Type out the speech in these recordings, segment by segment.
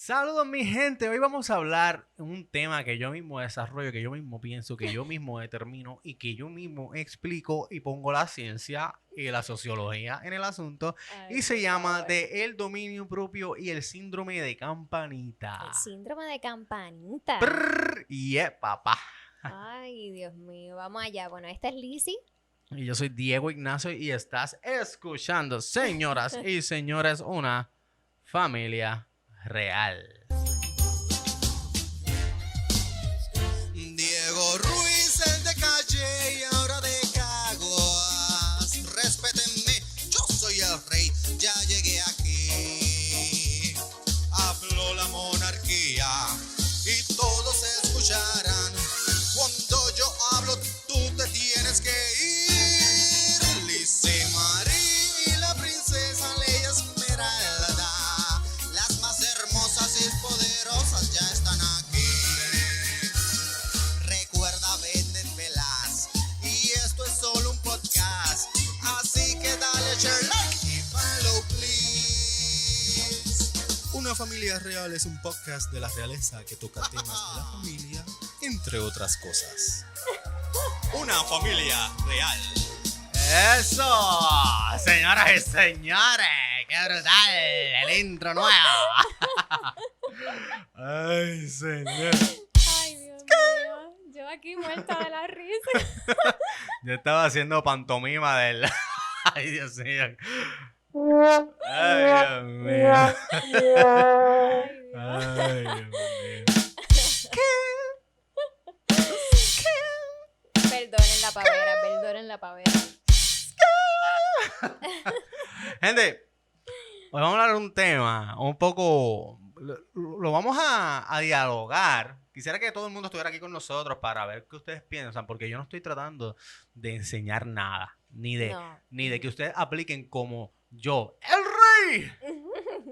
Saludos mi gente, hoy vamos a hablar de un tema que yo mismo desarrollo, que yo mismo pienso, que yo mismo determino y que yo mismo explico y pongo la ciencia y la sociología en el asunto. Ay, Y se por llama favor. de el dominio propio y el síndrome de campanita. El síndrome de campanita. Papá. Ay, Dios mío, vamos allá. Bueno, esta es Lizzy. Y yo soy Diego Ignacio y estás escuchando, señoras y señores, una familia real. Diego Ruiz, el de calle y ahora de Caguas. Respétenme, yo soy el rey, ya llegué aquí. Habló la monarquía y todos escucharán. Cuando yo hablo, tú te tienes que ir. Lice Marí y la princesa Leia Esmeralda. Las más hermosas y poderosas ya están aquí. Recuerda, venden velas y esto es solo un podcast, así que dale share, like y follow please. Una familia real es un podcast de la realeza que toca temas de la familia, entre otras cosas. Una familia real. ¡Eso! Señoras y señores, ¡qué brutal! El intro nuevo. Ay, señor. Ay, Dios mío. Yo aquí muerta de la risa. Yo estaba haciendo pantomima del... Ay, Dios mío. Ay, Dios mío. Ay, Dios. Ay, Dios mío. Perdonen la pavera. Gente, hoy vamos a hablar de un tema un poco... Lo vamos a dialogar. Quisiera que todo el mundo estuviera aquí con nosotros para ver qué ustedes piensan, porque yo no estoy tratando de enseñar nada, ni de que ustedes apliquen como yo, el rey,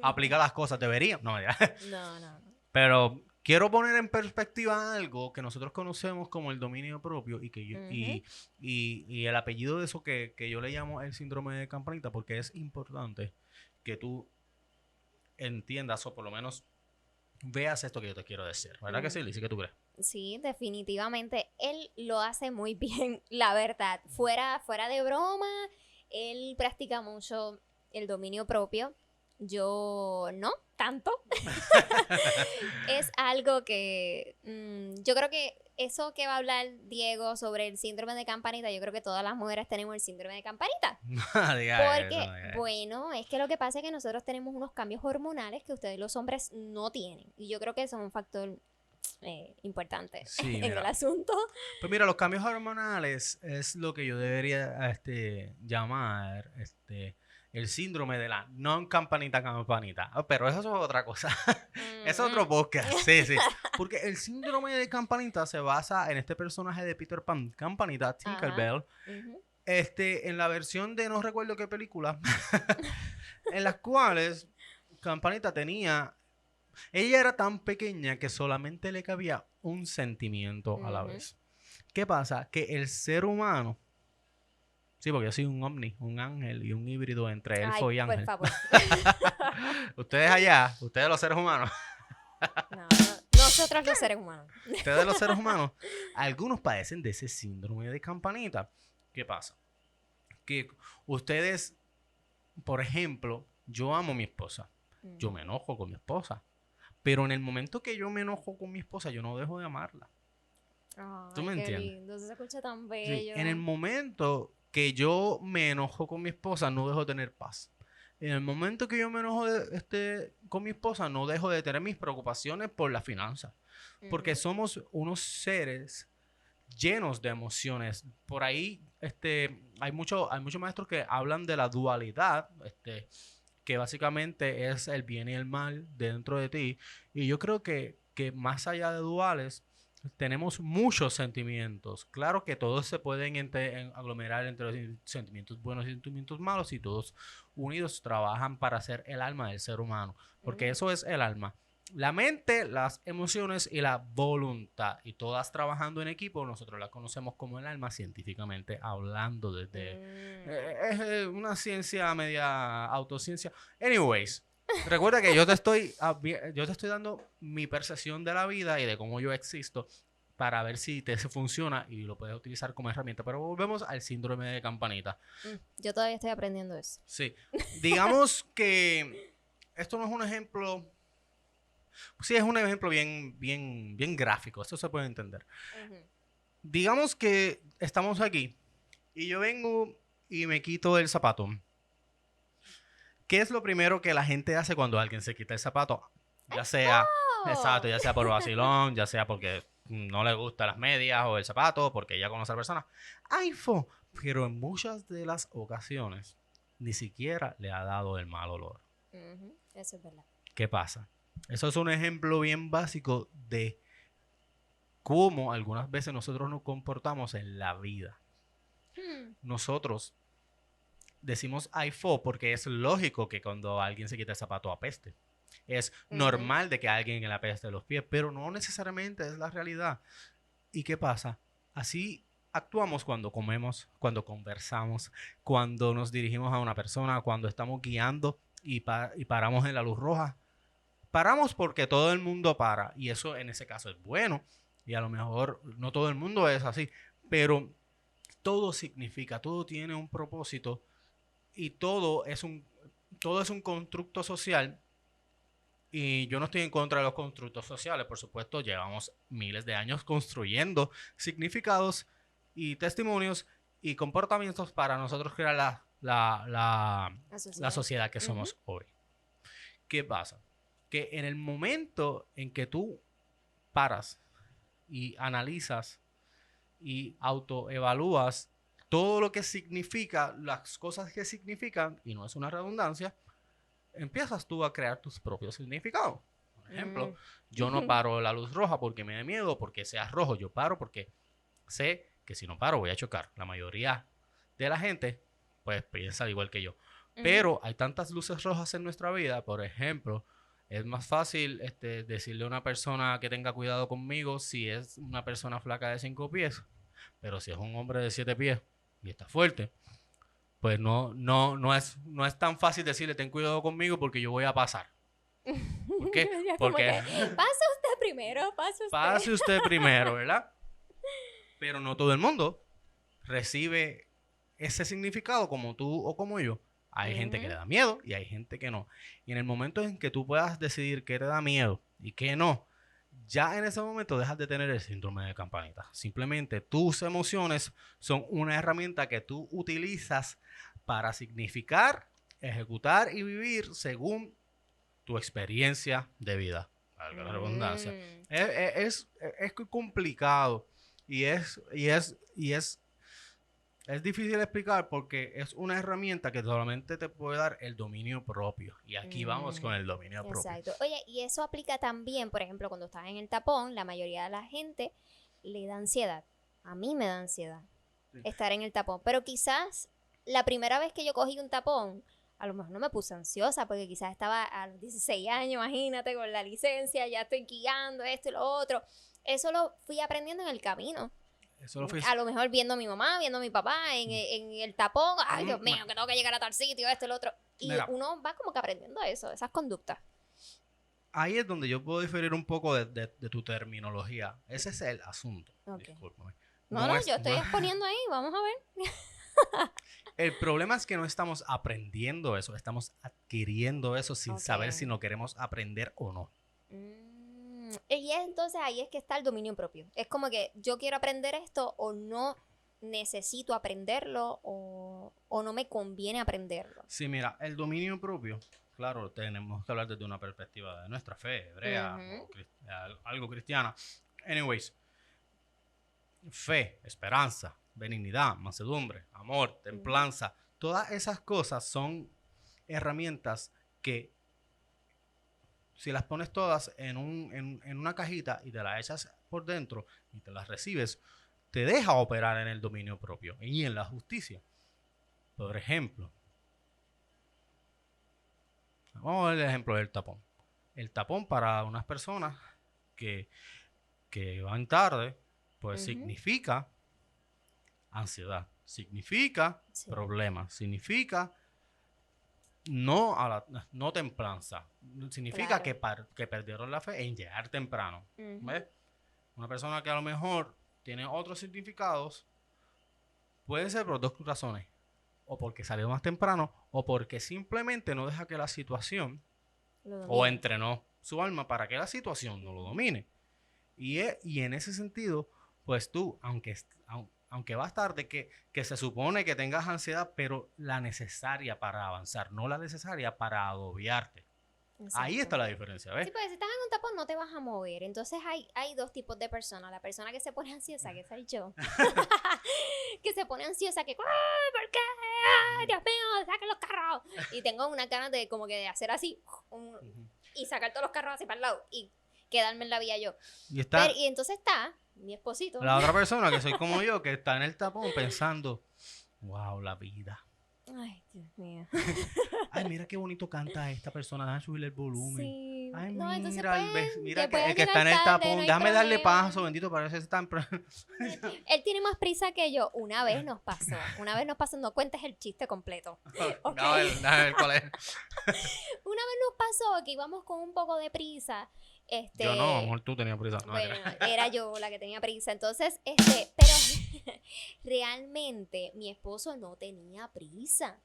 aplica las cosas. Deberían, no, ya. No. Pero quiero poner en perspectiva algo que nosotros conocemos como el dominio propio y que yo, y el apellido de eso que yo le llamo el síndrome de campanita, porque es importante que tú entiendas o por lo menos veas esto que yo te quiero decir. ¿Verdad que sí, Lizzy? ¿Qué tú crees? Sí, definitivamente. Él lo hace muy bien, la verdad. Fuera de broma, él practica mucho el dominio propio. Yo no tanto. Es algo que yo creo que eso que va a hablar Diego sobre el síndrome de campanita, yo creo que todas las mujeres tenemos el síndrome de campanita. No digas Porque, eso, no digas eso. bueno, es que lo que pasa es que nosotros tenemos unos cambios hormonales que ustedes los hombres no tienen. Y yo creo que eso es un factor importante Sí, en mira. el asunto. Pues mira, los cambios hormonales es lo que yo debería llamar el síndrome de la non-campanita campanita. Pero eso es otra cosa. Es otro podcast. Sí, sí. Porque el síndrome de campanita se basa en este personaje de Peter Pan, Campanita, Tinkerbell. Ujú. En la versión de no recuerdo qué película, en las cuales Campanita tenía... Ella era tan pequeña que solamente le cabía un sentimiento a la Ujú. vez. ¿Qué pasa? Que el ser humano... Sí, porque yo soy un ovni, un ángel y un híbrido entre elfo y Ay, por ángel. favor. Ustedes allá, ustedes los seres humanos, No, nosotros los seres humanos. ustedes los seres humanos, algunos padecen de ese síndrome de campanita. ¿Qué pasa? Que ustedes, por ejemplo, yo amo a mi esposa. Yo me enojo con mi esposa. Pero en el momento que yo me enojo con mi esposa, yo no dejo de amarla. Ay, ¿Tú me qué entiendes? lindo, se escucha tan Sí, bello. en el momento que yo me enojo con mi esposa, no dejo de tener paz. En el momento que yo me enojo con mi esposa, no dejo de tener mis preocupaciones por las finanzas. Porque Ujú. somos unos seres llenos de emociones. Por ahí hay muchos maestros que hablan de la dualidad, que básicamente es el bien y el mal dentro de ti. Y yo creo que más allá de duales, tenemos muchos sentimientos. Claro que todos se pueden aglomerar entre sentimientos buenos y sentimientos malos y todos unidos trabajan para ser el alma del ser humano. Porque eso es el alma. La mente, las emociones y la voluntad. Y todas trabajando en equipo, nosotros las conocemos como el alma científicamente hablando desde... es una ciencia media autociencia. Anyways, Recuerda que yo te estoy dando mi percepción de la vida y de cómo yo existo para ver si te funciona y lo puedes utilizar como herramienta. Pero volvemos al síndrome de campanita. Yo todavía estoy aprendiendo eso. Sí. Digamos que esto no es un ejemplo. Sí, es un ejemplo bien gráfico. Esto se puede entender. Digamos que estamos aquí y yo vengo y me quito el zapato. ¿Qué es lo primero que la gente hace cuando alguien se quita el zapato? Ya sea, exacto, ya sea por vacilón, ya sea porque no le gustan las medias o el zapato, porque ya conoce a la persona. iPhone. Pero en muchas de las ocasiones ni siquiera le ha dado el mal olor. Eso es verdad. ¿Qué pasa? Eso es un ejemplo bien básico de cómo algunas veces nosotros nos comportamos en la vida. Nosotros decimos iPhone porque es lógico que cuando alguien se quita el zapato apeste. Es normal de que alguien le apeste los pies, pero no necesariamente es la realidad. ¿Y qué pasa? Así actuamos cuando comemos, cuando conversamos, cuando nos dirigimos a una persona, cuando estamos guiando y paramos en la luz roja. Paramos porque todo el mundo para y eso en ese caso es bueno y a lo mejor no todo el mundo es así, pero todo significa, todo tiene un propósito y todo es un constructo social. Y yo no estoy en contra de los constructos sociales, por supuesto, llevamos miles de años construyendo significados y testimonios y comportamientos para nosotros crear la sociedad que somos hoy. ¿Qué pasa? Que en el momento en que tú paras y analizas y autoevalúas todo lo que significa, las cosas que significan, y no es una redundancia, empiezas tú a crear tus propios significados. Por ejemplo, yo no paro la luz roja porque me da miedo, porque sea rojo. Yo paro porque sé que si no paro voy a chocar. La mayoría de la gente, pues, piensa igual que yo. Pero hay tantas luces rojas en nuestra vida. Por ejemplo, es más fácil decirle a una persona que tenga cuidado conmigo si es una persona flaca de 5 pies. Pero si es un hombre de 7 pies y está fuerte, pues no es tan fácil decirle ten cuidado conmigo porque yo voy a pasar. ¿Por qué? Porque pase usted primero, pase usted primero, ¿verdad? Pero no todo el mundo recibe ese significado como tú o como yo. Hay gente que le da miedo y hay gente que no. Y en el momento en que tú puedas decidir qué te da miedo y qué no, ya en ese momento dejas de tener el síndrome de campanita. Simplemente tus emociones son una herramienta que tú utilizas para significar, ejecutar y vivir según tu experiencia de vida. Valga la redundancia. Es complicado y es difícil explicar porque es una herramienta que solamente te puede dar el dominio propio. Y aquí vamos con el dominio propio. Exacto. Oye, y eso aplica también, por ejemplo, cuando estás en el tapón, la mayoría de la gente le da ansiedad. A mí me da ansiedad estar en el tapón. Pero quizás la primera vez que yo cogí un tapón, a lo mejor no me puse ansiosa porque quizás estaba a los 16 años, imagínate, con la licencia, ya estoy guiando esto y lo otro. Eso lo fui aprendiendo en el camino. A lo mejor viendo a mi mamá, viendo a mi papá en el tapón. Ay, Dios mío, que tengo que llegar a tal sitio, esto y lo otro. Y uno va como que aprendiendo eso, esas conductas. Ahí es donde yo puedo diferir un poco de tu terminología. Ese es el asunto. Okay. Discúlpame. Yo estoy exponiendo ahí, vamos a ver. El problema es que no estamos aprendiendo eso, estamos adquiriendo eso sin saber si no queremos aprender o no. Y entonces ahí es que está el dominio propio. Es como que yo quiero aprender esto o no necesito aprenderlo o no me conviene aprenderlo. Sí, mira, el dominio propio, claro, tenemos que hablar desde una perspectiva de nuestra fe hebrea o algo cristiana. Anyways, fe, esperanza, benignidad, mansedumbre, amor, templanza, todas esas cosas son herramientas que si las pones todas en una cajita y te las echas por dentro y te las recibes, te deja operar en el dominio propio y en la justicia. Por ejemplo, vamos a ver el ejemplo del tapón. El tapón para unas personas que van tarde, pues significa ansiedad, significa problemas, significa no templanza. Significa que perdieron la fe en llegar temprano. Ujú. ¿Ves? Una persona que a lo mejor tiene otros significados puede ser por dos razones. O porque salió más temprano o porque simplemente no deja que la situación Lo o domina. entrenó su alma para que la situación no lo domine. Y en ese sentido, pues tú, aunque vas tarde, que se supone que tengas ansiedad, pero la necesaria para avanzar, no la necesaria para agobiarte. Ahí Exacto. está la diferencia, ¿ves? Sí, porque si estás en un tapón no te vas a mover. Entonces hay dos tipos de personas. La persona que se pone ansiosa, que soy yo. Que se pone ansiosa, que "¡Ah, ¿por qué? ¡Ay, Dios mío, saquen los carros! Y tengo unas ganas de como que de hacer así Ujú. y sacar todos los carros así para el lado y quedarme en la vía yo. Y está Y entonces está mi esposito. la otra persona que soy como yo, que está en el tapón pensando, wow, la vida. Ay, Dios mío. Ay, mira qué bonito canta esta persona, déjame subirle el volumen. Sí. Ay, No, entonces mira, pues, mira te que, el puedes que está en el llegar tarde, tapón, no hay déjame darle problema. paso, bendito, parece que tan... Él tiene más prisa que yo. Una vez nos pasó, no cuentes el chiste completo. Ok. Déjame ver cuál es. Una vez nos pasó que íbamos con un poco de prisa. Yo no, a lo mejor tú tenías prisa. No, Bueno, mentira. era yo la que tenía prisa. Entonces, pero realmente mi esposo no tenía prisa.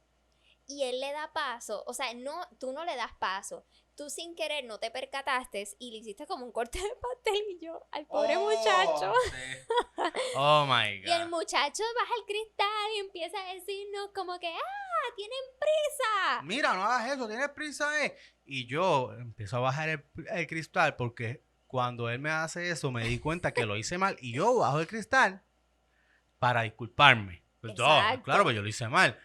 Y él le da paso, o sea, no, tú no le das paso. Tú sin querer no te percataste y le hiciste como un corte de pastelillo al pobre muchacho. Sí. Oh my Y el God. muchacho baja el cristal y empieza a decirnos como que, tienen prisa. Mira, no hagas eso, tienes prisa, eh. Y yo empiezo a bajar el cristal porque cuando él me hace eso me di cuenta que lo hice mal y yo bajo el cristal para disculparme. Pues, Exacto. claro, pues yo lo hice mal.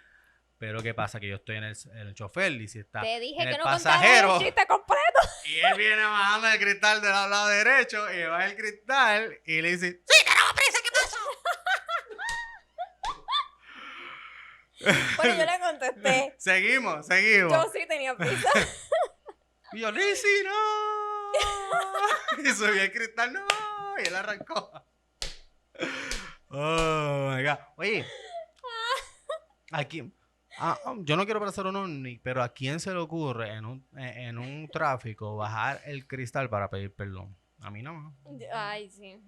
Pero ¿qué pasa? Que yo estoy en el chofer y si está Te dije en que el no pasajero contaras el chiste completo. y él viene bajando el cristal del lado derecho y baja el cristal y le dice, ¡sí, tenemos prisa! ¿Qué pasa? Bueno, yo le contesté. Seguimos. Yo sí tenía prisa. Y yo, Lizzy, no. Y subí el cristal, no. Y él arrancó. Oh my God. Oye, aquí, yo no quiero parecer un ovni, pero ¿a quién se le ocurre en un tráfico bajar el cristal para pedir perdón? A mí no. Ay, sí.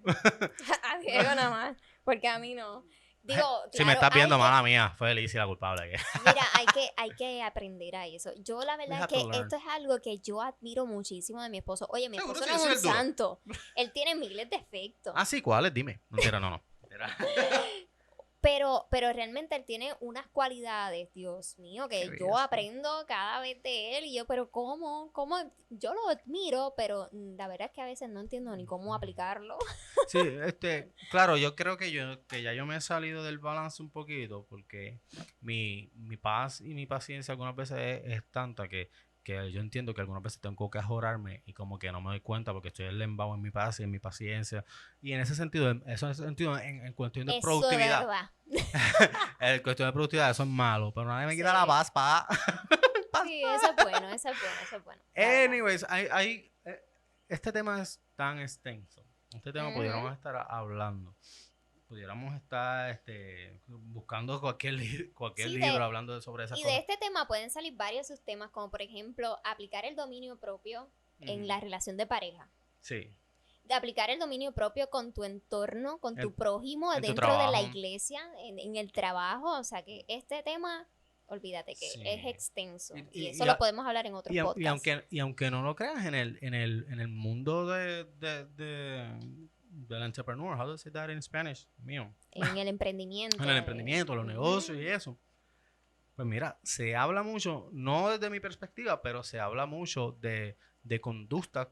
A Diego nada más. Porque a mí no. Digo, Si me claro, estás viendo, hay que- mala mía, fue Lizzy la culpable. Mira, hay que aprender a eso. Yo la We verdad es have que to learn. esto es algo que yo admiro muchísimo de mi esposo. Oye, mi Seguro esposo sí, no es ese un es duro. santo. Él tiene miles de defectos. Ah, sí, ¿cuáles? Dime. Mentira, no. Mentira. Pero realmente él tiene unas cualidades, Dios mío, que Qué yo bello. aprendo cada vez de él. Y yo, pero ¿cómo? Yo lo admiro, pero la verdad es que a veces no entiendo ni cómo aplicarlo. Sí, claro, yo creo que ya yo me he salido del balance un poquito porque mi paz y mi paciencia algunas veces es tanta que yo entiendo que algunas veces tengo que ajorarme y como que no me doy cuenta porque estoy enlembado en mi paz y en mi paciencia. Y en ese sentido, en cuestión de Eso es productividad, verdad. en cuestión de productividad eso es malo, pero nadie me quita Sí. la paz, pa. Sí, eso es bueno, eso es bueno, eso es bueno. la verdad. Anyways, este tema es tan extenso. Este tema pudiéramos estar hablando. Pudiéramos estar buscando cualquier Sí, libro hablando sobre esas Y de cosas. este tema pueden salir varios subtemas, como por ejemplo, aplicar el dominio propio en Ujú. la relación de pareja. Sí. De aplicar el dominio propio con tu entorno, con tu En- prójimo, en tu dentro de la trabajo. iglesia, en el trabajo. O sea que este tema, olvídate que Sí. es extenso. Y- Y, y- eso y lo a- podemos hablar en otros podcasts. y aunque no lo creas, en el mundo del entrepreneur, how do you say that in Spanish? Mío. En el emprendimiento. En el emprendimiento, los negocios y eso. Pues mira, se habla mucho, no desde mi perspectiva, pero se habla mucho de conductas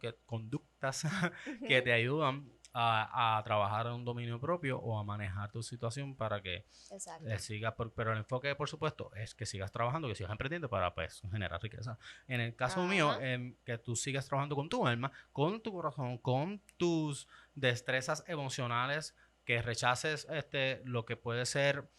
que te ayudan a trabajar en un dominio propio o a manejar tu situación para que Exacto. sigas, pero el enfoque, por supuesto, es que sigas trabajando, que sigas emprendiendo para pues generar riqueza. En el caso mío, Ajá. que tú sigas trabajando con tu alma, con tu corazón, con tus destrezas emocionales, que rechaces lo que puede ser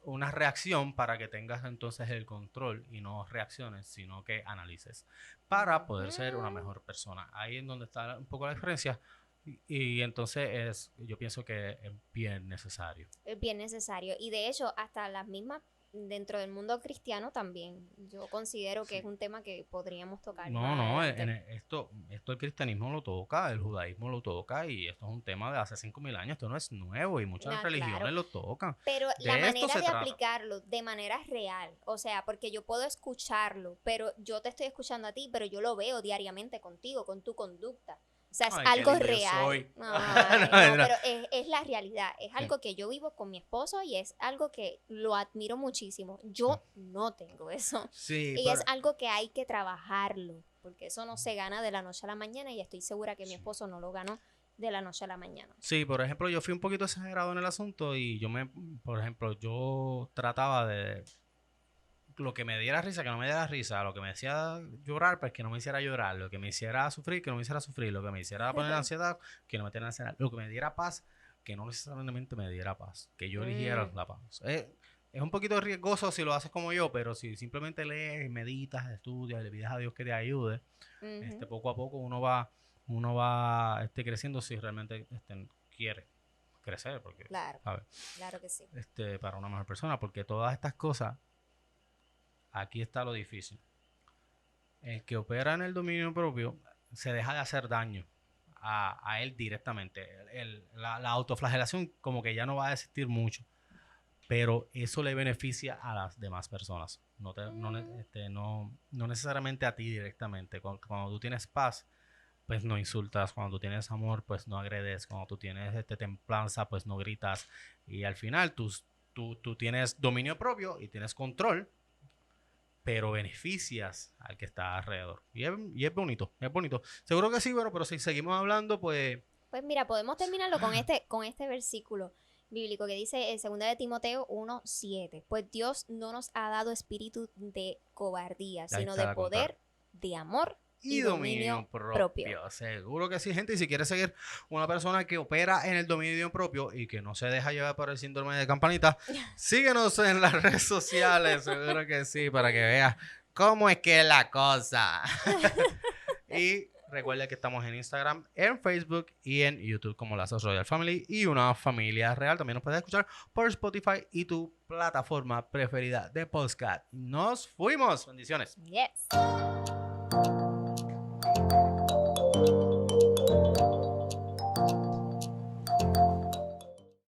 una reacción para que tengas entonces el control y no reacciones, sino que analices para poder ser una mejor persona. Ahí es donde está un poco la diferencia y entonces yo pienso que es bien necesario. Es bien necesario. Y de hecho, hasta las mismas dentro del mundo cristiano también. Yo considero que es un tema que podríamos tocar. No, más no, adelante. esto el cristianismo lo toca, el judaísmo lo toca y esto es un tema de hace 5.000 años, esto no es nuevo y muchas Ah, religiones claro. lo tocan. Pero De la esto manera se de trata. aplicarlo de manera real, o sea, porque yo puedo escucharlo, pero yo te estoy escuchando a ti, pero yo lo veo diariamente contigo, con tu conducta. O sea, es Ay, qué algo lindo yo real. soy. Ay, No, no, no. pero es la realidad. Es Sí. algo que yo vivo con mi esposo y es algo que lo admiro muchísimo. Yo no tengo eso. Sí, Y pero- es algo que hay que trabajarlo, porque eso no se gana de la noche a la mañana y estoy segura que mi esposo no lo ganó de la noche a la mañana. sí, por ejemplo, yo fui un poquito exagerado en el asunto y por ejemplo, yo trataba de lo que me diera risa, que no me diera risa, lo que me hacía llorar, pues que no me hiciera llorar, lo que me hiciera sufrir, que no me hiciera sufrir, lo que me hiciera poner ansiedad, que no me tenga ansiedad, lo que me diera paz, que no necesariamente me diera paz, que yo eligiera Mm. la paz. Es un poquito riesgoso si lo haces como yo, pero si simplemente lees, meditas, estudias, le pides a Dios que te ayude, Ujú. poco a poco uno va creciendo si realmente quiere crecer, porque, Claro, ¿sabes? claro que sí. Para una mejor persona, porque todas estas cosas, aquí está lo difícil. El que opera en el dominio propio se deja de hacer daño a él directamente. La autoflagelación como que ya no va a existir mucho, pero eso le beneficia a las demás personas. No necesariamente a ti directamente. Cuando tú tienes paz, pues no insultas. Cuando tú tienes amor, pues no agredes. Cuando tú tienes templanza, pues no gritas. Y al final tú tienes dominio propio y tienes control, pero beneficias al que está alrededor. Y es bonito, es bonito. Seguro que sí, pero si seguimos hablando, pues... Pues mira, podemos terminarlo con este versículo bíblico que dice en 2 de Timoteo 1:7. Pues Dios no nos ha dado espíritu de cobardía, Ahí sino está de la poder, de amor y dominio propio. Seguro que sí, gente. Y si quieres seguir una persona que opera en el dominio propio y que no se deja llevar por el síndrome de campanita, síguenos en las redes sociales. Seguro que sí, para que veas cómo es que es la cosa. Y recuerda que estamos en Instagram, en Facebook y en YouTube como Lazos Royal Family y una familia real. También nos puedes escuchar por Spotify y tu plataforma preferida de podcast. Nos fuimos. Bendiciones. Yes.